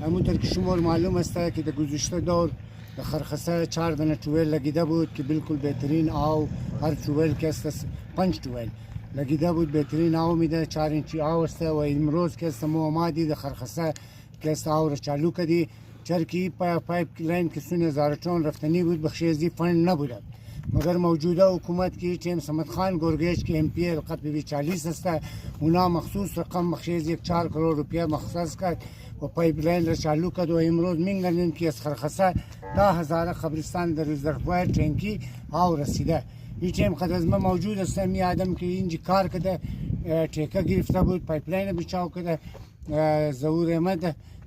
همونطور که شما معلوم است که در گذشته دور در خرخسه 4 دانه تویل لگیده بود که بالکل بهترین آو، هر تویل که است 5 تویل لگیده بود، بهترین آو میده، 4 اینچی آو است. و امروز که است ما آمدی در خرخسه که است آو را چالو کردی، چرکی پایپ لاین که سون هزارتون رفتنی بود بخشیزی فند نبوده، مگر موجوده حکومت کی چیم سمت خان گرگش که ام پی القطبی 40 است، اونا مخصوص رقم بخشیز 4 کروڑ روپیه مخصوص کرد و پایپ لاین را چالو کرد. و امروز میگن که از خرخسه تا هزار قبرستان در رزروایر ټینکی آو رسیده. هیچ هم خدمت موجود است. می آدم که اینجا کار کرده ټیکه گرفته بود، پایپ لاین بچاو کرده. ظهور احمد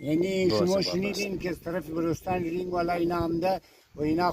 یعنی شما شنیدین که از طرف بلوچستان ریلینگ والا اینا آمده و اینا